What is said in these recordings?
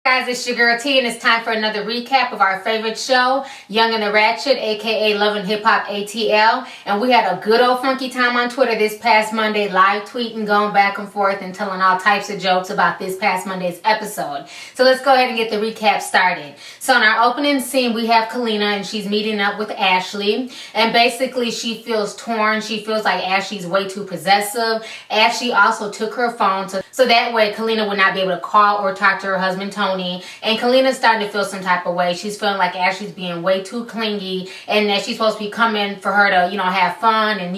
Guys, it's your girl T, and it's time for another recap of our favorite show, Young and the Ratchet, aka Loving Hip Hop ATL. And we had a good old funky time on Twitter this past Monday, live tweeting, going back and forth, and telling all types of jokes about this past Monday's episode. So let's go ahead and get the recap started. So in our opening scene, we have Kalina, and she's meeting up with Ashley. And basically, she feels torn. She feels like Ashley's way too possessive. Ashley also took her phone, so that way Kalina would not be able to call or talk to her husband, Tony. And Kalina's starting to feel some type of way. She's feeling like Ashley's being way too clingy, and that she's supposed to be coming for her to, have fun and,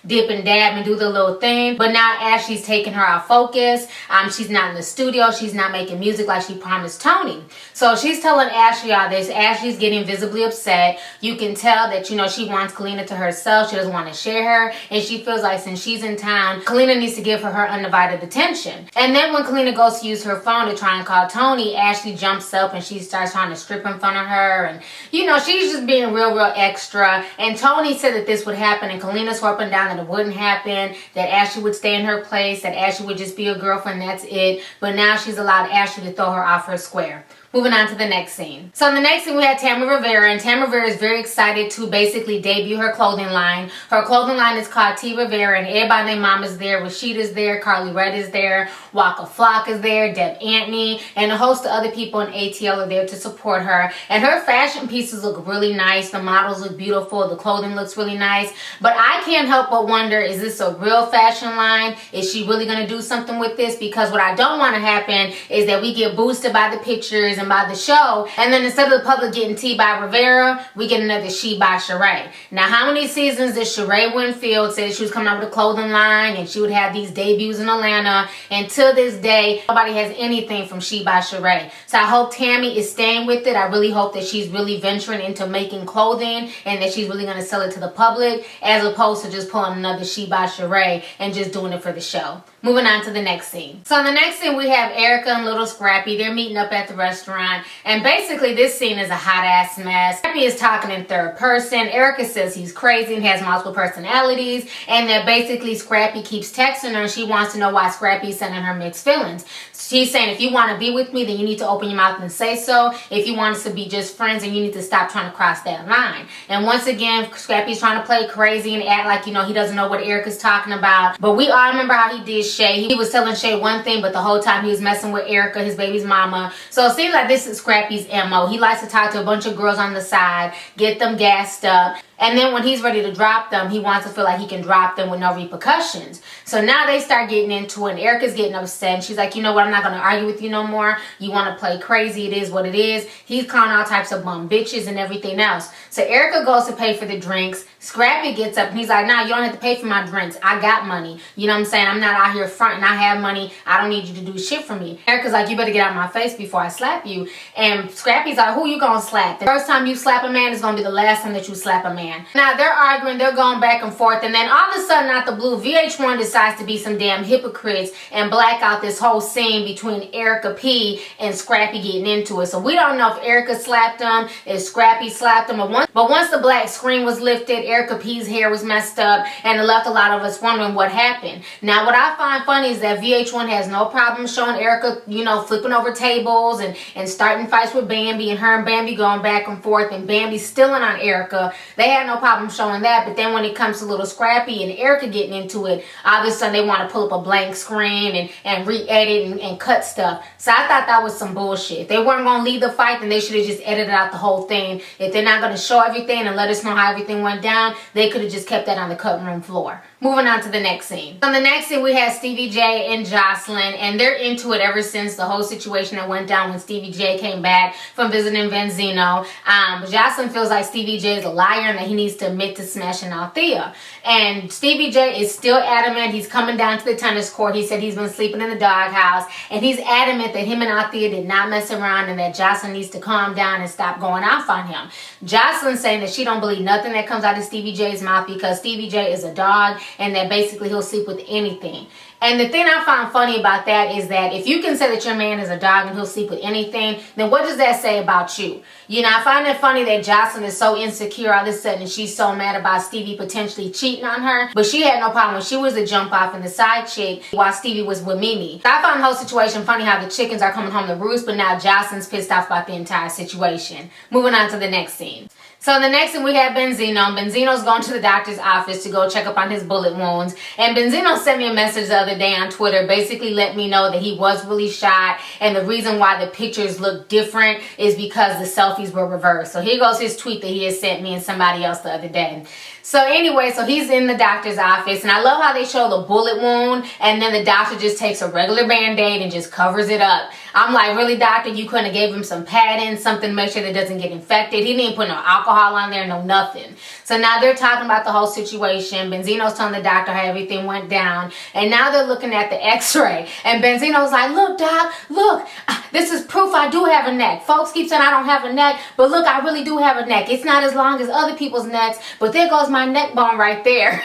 dip and dab and do the little thing. But now Ashley's taking her out of focus. She's not in the studio. She's not making music like she promised Tony. So she's telling Ashley all this. Ashley's getting visibly upset. You can tell that, she wants Kalina to herself. She doesn't want to share her. And she feels like since she's in town, Kalina needs to give her undivided attention. And then when Kalina goes to use her phone to try and call Tony, Ashley jumps up and she starts trying to strip in front of her. And, she's just being real extra. And Tony said that this would happen, and Kalina swore up and down that it wouldn't happen, that Ashley would stay in her place, that Ashley would just be a girlfriend, that's it. But now she's allowed Ashley to throw her off her square. Moving on to the next scene. So in the next scene, we had Tammy Rivera, and Tammy Rivera is very excited to basically debut her clothing line. Her clothing line is called T Rivera, and everybody named Mom is there. Rashida's there, Carly Red is there, Waka Flock is there, Deb Antony, and a host of other people in ATL are there to support her. And her fashion pieces look really nice. The models look beautiful. The clothing looks really nice. But I can't help but wonder, is this a real fashion line? Is she really going to do something with this? Because what I don't want to happen is that we get boosted by the pictures and by the show, and then instead of the public getting T by Rivera, we get another She by Sheree. Now, how many seasons did Sheree Winfield say she was coming out with a clothing line and she would have these debuts in Atlanta? And to this day, nobody has anything from She by Sheree. So I hope Tammy is staying with it. I really hope that she's really venturing into making clothing and that she's really going to sell it to the public, as opposed to just pulling another She by Sheree and just doing it for the show. Moving on to the next scene. So in the next scene, we have Erica and little Scrappy. They're meeting up at the restaurant. And basically, this scene is a hot-ass mess. Scrappy is talking in third person. Erica says he's crazy and has multiple personalities. And that basically Scrappy keeps texting her, and she wants to know why Scrappy's sending her mixed feelings. She's saying, if you want to be with me, then you need to open your mouth and say so. If you want us to be just friends, then you need to stop trying to cross that line. And once again, Scrappy's trying to play crazy and act like, he doesn't know what Erica's talking about. But we all remember how he did Shay. He was telling Shay one thing, but the whole time he was messing with Erica, his baby's mama. So it seems like this is Scrappy's MO. He likes to talk to a bunch of girls on the side, get them gassed up. And then when he's ready to drop them, he wants to feel like he can drop them with no repercussions. So now they start getting into it, and Erica's getting upset. And she's like, you know what, I'm not going to argue with you no more. You want to play crazy. It is what it is. He's calling all types of bum bitches and everything else. So Erica goes to pay for the drinks. Scrappy gets up and he's like, nah, you don't have to pay for my drinks. I got money. You know what I'm saying? I'm not out here fronting. I have money. I don't need you to do shit for me. Erica's like, you better get out of my face before I slap you. And Scrappy's like, who you gonna slap? The first time you slap a man is gonna be the last time that you slap a man. Now they're arguing, they're going back and forth, and then all of a sudden out the blue, VH1 decides to be some damn hypocrites and black out this whole scene between Erica P and Scrappy getting into it. So we don't know if Erica slapped him, if Scrappy slapped him, but once the black screen was lifted, Erica P's hair was messed up, and it left a lot of us wondering what happened. Now what I find funny is that VH1 has no problem showing Erica, flipping over tables and starting fights with Bambi, and her and Bambi going back and forth, and Bambi stealing on Erica. They had no problem showing that. But then when it comes to little Scrappy and Erica getting into it, all of a sudden they want to pull up a blank screen and re-edit and cut stuff. So I thought that was some bullshit. If they weren't going to lead the fight, then they should have just edited out the whole thing. If they're not going to show everything and let us know how everything went down, they could have just kept that on the cutting room floor. Moving on to the next scene. On the next scene, we have Stevie J and Joseline, and they're into it ever since the whole situation that went down when Stevie J came back from visiting Benzino. But Joseline feels like Stevie J is a liar and that he needs to admit to smashing Althea. And Stevie J is still adamant. He's coming down to the tennis court. He said he's been sleeping in the doghouse, and he's adamant that him and Althea did not mess around and that Joseline needs to calm down and stop going off on him. Joseline saying that she don't believe nothing that comes out of Stevie J's mouth because Stevie J is a dog, and that basically he'll sleep with anything. And the thing I find funny about that is that if you can say that your man is a dog and he'll sleep with anything, then what does that say about you? You know, I find it funny that Joseline is so insecure all of a sudden. She's so mad about Stevie potentially cheating on her. But she had no problem when she was the jump off and the side chick while Stevie was with Mimi. I find the whole situation funny how the chickens are coming home to roost, but now Joseline's pissed off about the entire situation. Moving on to the next scene. So in the next scene, we have Benzino. Benzino's going to the doctor's office to go check up on his bullet wounds. And Benzino sent me a message the other day on Twitter, basically let me know that he was really shot. And the reason why the pictures look different is because the selfies were reversed. So here goes his tweet that he had sent me and somebody else the other day. So anyway, so he's in the doctor's office, and I love how they show the bullet wound, and then the doctor just takes a regular Band-Aid and just covers it up. I'm like, really, doctor? You couldn't have gave him some padding, something to make sure that it doesn't get infected? He didn't put no alcohol on there, no nothing. So now they're talking about the whole situation. Benzino's telling the doctor how everything went down, and now they're looking at the x-ray, and Benzino's like, look, doc, look, this is proof I do have a neck. Folks keep saying I don't have a neck, but look, I really do have a neck. It's not as long as other people's necks, but there goes my neck bone right there.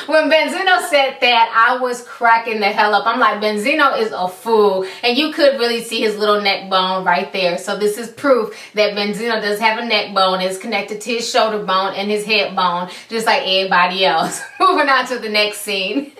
When Benzino said that, I was cracking the hell up. I'm like, Benzino is a fool. And you could really see his little neck bone right there. So this is proof that Benzino does have a neck bone. It's connected to his shoulder bone and his hip bone, just like everybody else. Moving on to the next scene.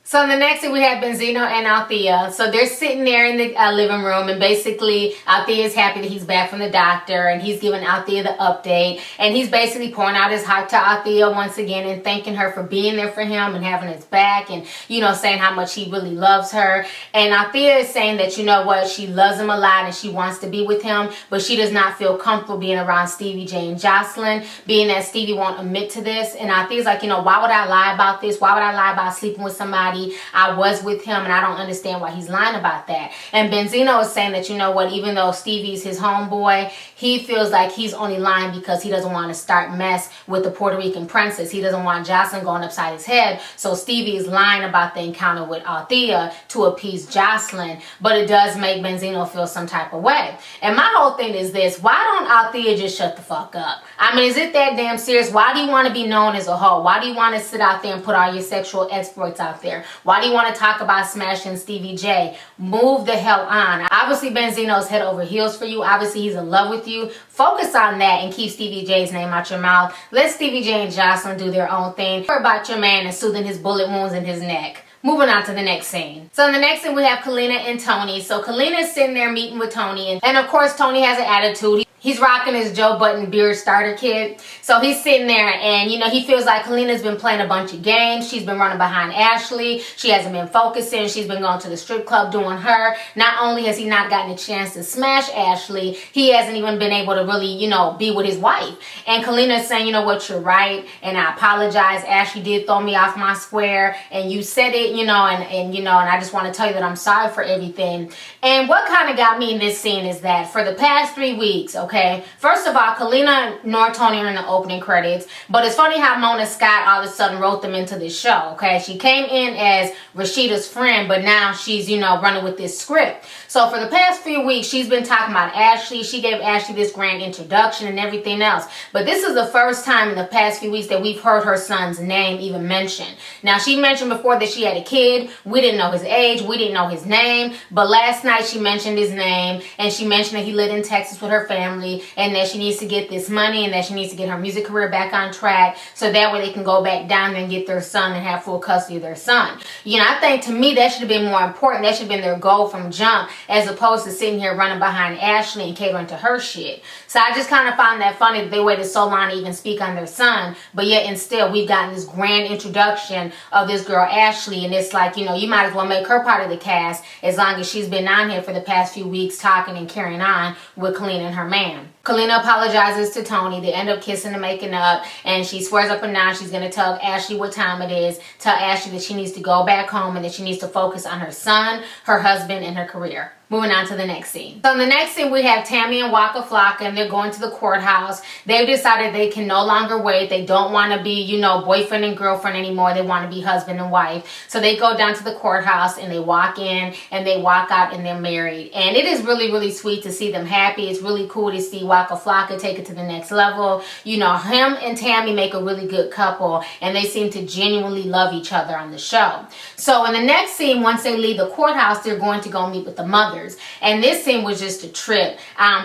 So in the next scene, we have Benzino and Althea. So they're sitting there in the living room, and basically Althea is happy that he's back from the doctor, and he's giving Althea the update, and he's basically pouring out his heart to Althea once again and thanking her for being there for him and having his back, and, you know, saying how much he really loves her. And Althea is saying that, you know what, she loves him a lot and she wants to be with him, but she does not feel comfortable being around Stevie J and Joseline, being that Stevie won't admit to this. And Althea's like, you know, why would I lie about this? Why would I lie about sleeping with somebody? I was with him, and I don't understand why he's lying about that. And Benzino is saying that, you know what, even though Stevie's his homeboy, he feels like he's only lying because he doesn't want to start mess with the Puerto Rican princess. He doesn't want Joseline going upside his head. So Stevie is lying about the encounter with Althea to appease Joseline, but it does make Benzino feel some type of way. And my whole thing is this: why don't Althea just shut the fuck up? I mean, is it that damn serious? Why do you want to be known as a hoe? Why do you want to sit out there and put all your sexual exploits out there? Why do you want to talk about smashing Stevie J? Move the hell on. Obviously, Benzino's head over heels for you. Obviously, he's in love with you. Focus on that and keep Stevie J's name out your mouth. Let Stevie J and Joseline do their own thing. Worry about your man and soothing his bullet wounds in his neck. Moving on to the next scene. So in the next scene, we have Kalina and Tony. So Kalina is sitting there meeting with Tony, and of course Tony has an attitude. He's rocking his Joe Button beard starter kit. So he's sitting there, and, you know, he feels like Kalina's been playing a bunch of games. She's been running behind Ashley. She hasn't been focusing. She's been going to the strip club doing her. Not only has he not gotten a chance to smash Ashley, he hasn't even been able to really, you know, be with his wife. And Kalina's saying, you know what, you're right, and I apologize. Ashley did throw me off my square, and you said it, you know, and you know, and I just want to tell you that I'm sorry for everything. And what kind of got me in this scene is that for the past 3 weeks, okay, first of all, Kalina nor Tony are in the opening credits, but it's funny how Mona Scott all of a sudden wrote them into this show, okay? She came in as Rashida's friend, but now she's, you know, running with this script. So for the past few weeks, she's been talking about Ashley. She gave Ashley this grand introduction and everything else. But this is the first time in the past few weeks that we've heard her son's name even mentioned. Now, she mentioned before that she had a kid. We didn't know his age. We didn't know his name. But last night, she mentioned his name, and she mentioned that he lived in Texas with her family, and that she needs to get this money, and that she needs to get her music career back on track, so that way they can go back down there and get their son and have full custody of their son. You know, I think to me that should have been more important. That should have been their goal from jump, as opposed to sitting here running behind Ashley and catering to her shit. So I just kind of found that funny that they waited so long to even speak on their son, but yet instead we've gotten this grand introduction of this girl Ashley, and it's like, you know, you might as well make her part of the cast, as long as she's been on here for the past few weeks talking and carrying on with Kalina and her man. Kalina apologizes to Tony. They end up kissing and making up, and she swears up and down she's going to tell Ashley what time it is, tell Ashley that she needs to go back home and that she needs to focus on her son, her husband, and her career. Moving on to the next scene. So in the next scene, we have Tammy and Waka Flocka, and they're going to the courthouse. They've decided they can no longer wait. They don't want to be, you know, boyfriend and girlfriend anymore. They want to be husband and wife. So they go down to the courthouse, and they walk in, and they walk out, and they're married. And it is really, really sweet to see them happy. It's really cool to see Waka Waka Flocka take it to the next level. You know, him and Tammy make a really good couple, and they seem to genuinely love each other on the show. So in the next scene, once they leave the courthouse, they're going to go meet with the mothers. And this scene was just a trip.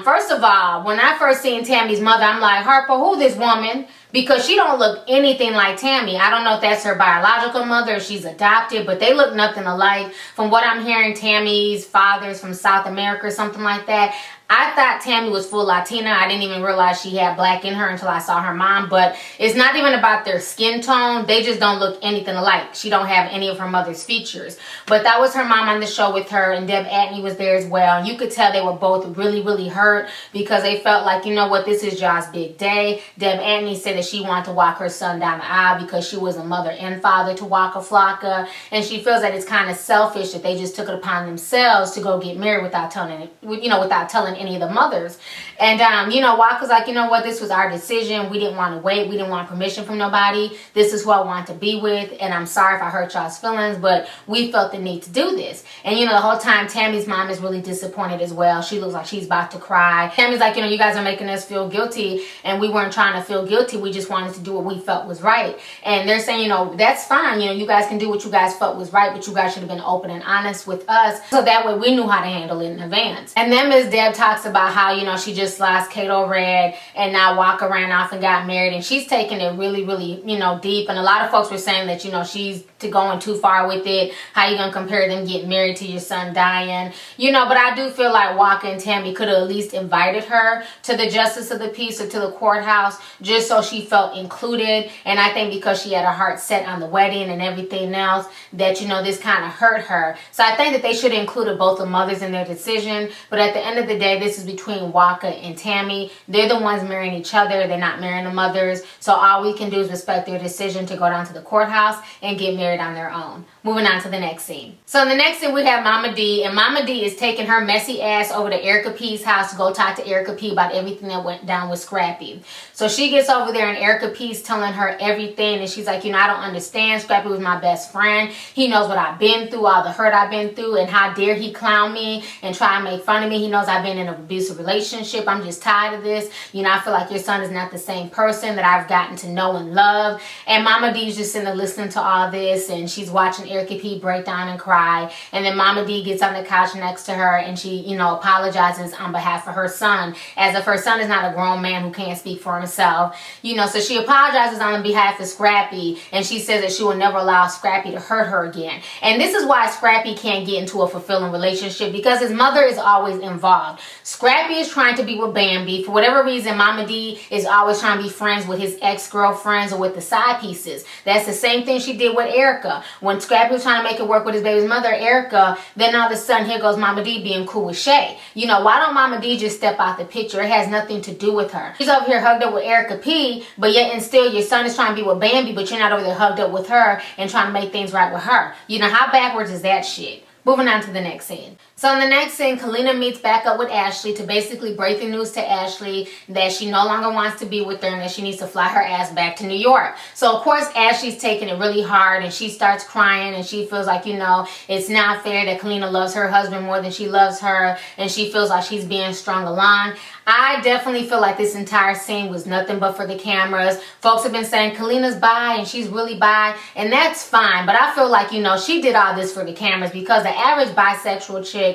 First of all, when I first seen Tammy's mother, I'm like, Harper, who this woman? Because she don't look anything like Tammy. I don't know if that's her biological mother or she's adopted, but they look nothing alike. From what I'm hearing, Tammy's father's from South America or something like that. I thought Tammy was full Latina. I didn't even realize she had black in her until I saw her mom. But it's not even about their skin tone. They just don't look anything alike. She don't have any of her mother's features. But that was her mom on the show with her, and Deb Atney was there as well. And you could tell they were both really, really hurt because they felt like, you know what, this is Ja's big day. Deb Atney said that she wanted to walk her son down the aisle because she was a mother and father to Waka Flocka. And she feels that it's kind of selfish that they just took it upon themselves to go get married without telling any of the mothers. And Waka's like, you know what, this was our decision. We didn't want to wait. We didn't want permission from nobody. This is who I want to be with, and I'm sorry if I hurt y'all's feelings, but we felt the need to do this. And the whole time Tammy's mom is really disappointed as well. She looks like she's about to cry. Tammy's like, you guys are making us feel guilty, and we weren't trying to feel guilty. We just wanted to do what we felt was right. And they're saying, that's fine. You guys can do what you guys felt was right, but you guys should have been open and honest with us so that way we knew how to handle it in advance. And then Ms. Deb talks about how, she just lost Kato Red, and now Waka ran off and got married, and she's taking it really, really, deep. And a lot of folks were saying that, she's going too far with it. How you gonna compare them getting married to your son dying? But I do feel like Waka and Tammy could have at least invited her to the justice of the peace or to the courthouse just so she felt included. And I think because she had her heart set on the wedding and everything else, that this kind of hurt her. So I think that they should have included both the mothers in their decision. But at the end of the day, this is between Waka and Tammy. They're the ones marrying each other. They're not marrying the mothers. So all we can do is respect their decision to go down to the courthouse and get married on their own. Moving on to the next scene. So in the next scene, we have Mama D, and Mama D is taking her messy ass over to Erica P's house to go talk to Erica P about everything that went down with Scrappy. So she gets over there, and Erica P's telling her everything, and she's like, I don't understand. Scrappy was my best friend. He knows what I've been through, all the hurt I've been through, and how dare he clown me and try and make fun of me. He knows I've been in an abusive relationship. I'm just tired of this. I feel like your son is not the same person that I've gotten to know and love. And Mama D's just sitting there listening to all this, and she's watching Erica P break down and cry. And then Mama D gets on the couch next to her, and she, apologizes on behalf of her son, as if her son is not a grown man who can't speak for himself. So she apologizes on behalf of Scrappy, and she says that she will never allow Scrappy to hurt her again. And this is why Scrappy can't get into a fulfilling relationship, because his mother is always involved. Scrappy is trying to be with Bambi. For whatever reason, Mama D is always trying to be friends with his ex-girlfriends or with the side pieces. That's the same thing she did with Erica. When Scrappy was trying to make it work with his baby's mother, Erica, then all of a sudden, here goes Mama D being cool with Shay. Why don't Mama D just step out the picture? It has nothing to do with her. She's over here hugged up with Erica P, but yet and still your son is trying to be with Bambi, but you're not over there hugged up with her and trying to make things right with her. How backwards is that shit? Moving on to the next scene. So in the next scene, Kalina meets back up with Ashley to basically break the news to Ashley that she no longer wants to be with her and that she needs to fly her ass back to New York. So of course, Ashley's taking it really hard, and she starts crying, and she feels like, it's not fair that Kalina loves her husband more than she loves her, and she feels like she's being strung along. I definitely feel like this entire scene was nothing but for the cameras. Folks have been saying Kalina's bi and she's really bi, and that's fine. But I feel like, she did all this for the cameras, because the average bisexual chick,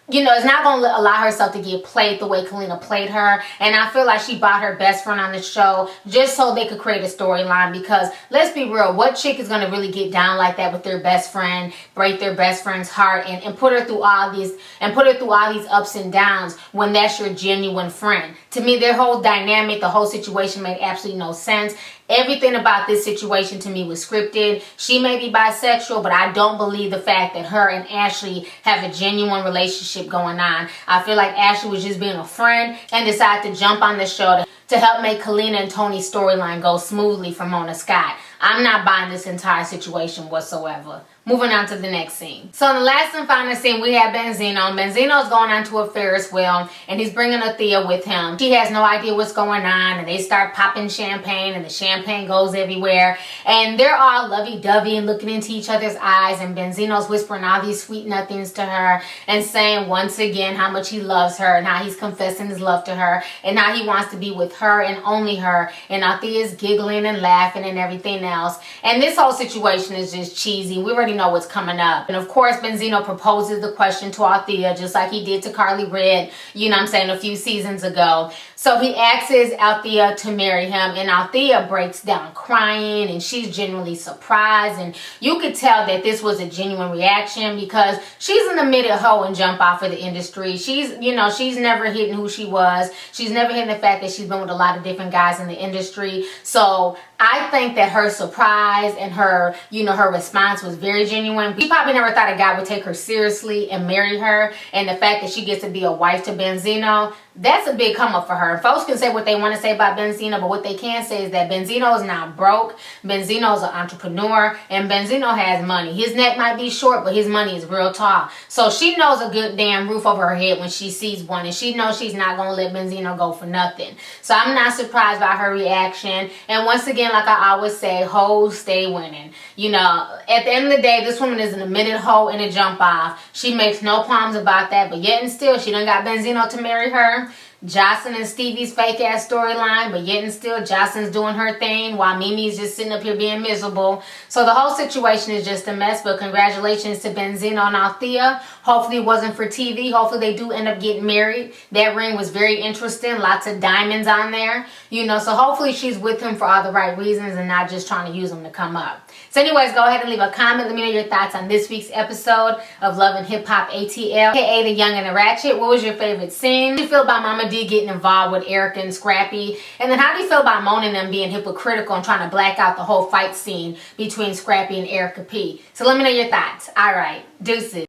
is not going to allow herself to get played the way Kalina played her. And I feel like she brought her best friend on the show just so they could create a storyline, because let's be real, what chick is going to really get down like that with their best friend, break their best friend's heart, and put her through all these ups and downs when that's your genuine friend? To me, their whole dynamic, the whole situation made absolutely no sense. Everything about this situation to me was scripted. She may be bisexual, but I don't believe the fact that her and Ashley have a genuine relationship going on. I feel like Ashley was just being a friend and decided to jump on the show to help make Kalina and Tony's storyline go smoothly for Mona Scott. I'm not buying this entire situation whatsoever. Moving on to the next scene. So in the last and final scene, we have Benzino. Benzino's going on to a Ferris wheel, and he's bringing Althea with him. She has no idea what's going on, and they start popping champagne, and the champagne goes everywhere. And they're all lovey-dovey and looking into each other's eyes, and Benzino's whispering all these sweet nothings to her and saying once again how much he loves her and how he's confessing his love to her and how he wants to be with her and only her. And Althea's giggling and laughing and everything else. And this whole situation is just cheesy. We already know what's coming up. And of course, Benzino proposes the question to Althea just like he did to Carly Red, you know what I'm saying, a few seasons ago. So he asks Althea to marry him, and Althea breaks down crying, and she's genuinely surprised. And you could tell that this was a genuine reaction because she's an admitted hoe and jump off of the industry. She's, you know, she's never hidden who she was. She's never hidden the fact that she's been with a lot of different guys in the industry. So I think that her surprise and her, you know, her response was very genuine. She probably never thought a guy would take her seriously and marry her. And the fact that she gets to be a wife to Benzino, that's a big come up for her. Folks can say what they want to say about Benzino, but what they can say is that Benzino is not broke. Benzino is an entrepreneur, and Benzino has money. His neck might be short, but his money is real tall. So she knows a good damn roof over her head when she sees one, and she knows she's not going to let Benzino go for nothing. So I'm not surprised by her reaction. And once again, like I always say, hoes stay winning. You know, at the end of the day, this woman is an admitted hoe and a jump off. She makes no qualms about that, but yet and still, she done got Benzino to marry her. Joseline and Stevie's fake ass storyline, but yet and still Joseline's doing her thing while Mimi's just sitting up here being miserable. So the whole situation is just a mess, but congratulations to Benzino and Althea. Hopefully it wasn't for TV. Hopefully they do end up getting married. That ring was very interesting. Lots of diamonds on there. You know, so hopefully she's with him for all the right reasons and not just trying to use him to come up. So anyways, go ahead and leave a comment. Let me know your thoughts on this week's episode of Love and Hip Hop ATL, aka The Young and the Ratchet. What was your favorite scene? How do you feel about Mama D getting involved with Erica and Scrappy? And then how do you feel about Mona and them being hypocritical and trying to black out the whole fight scene between Scrappy and Erica P? So let me know your thoughts. All right, deuces.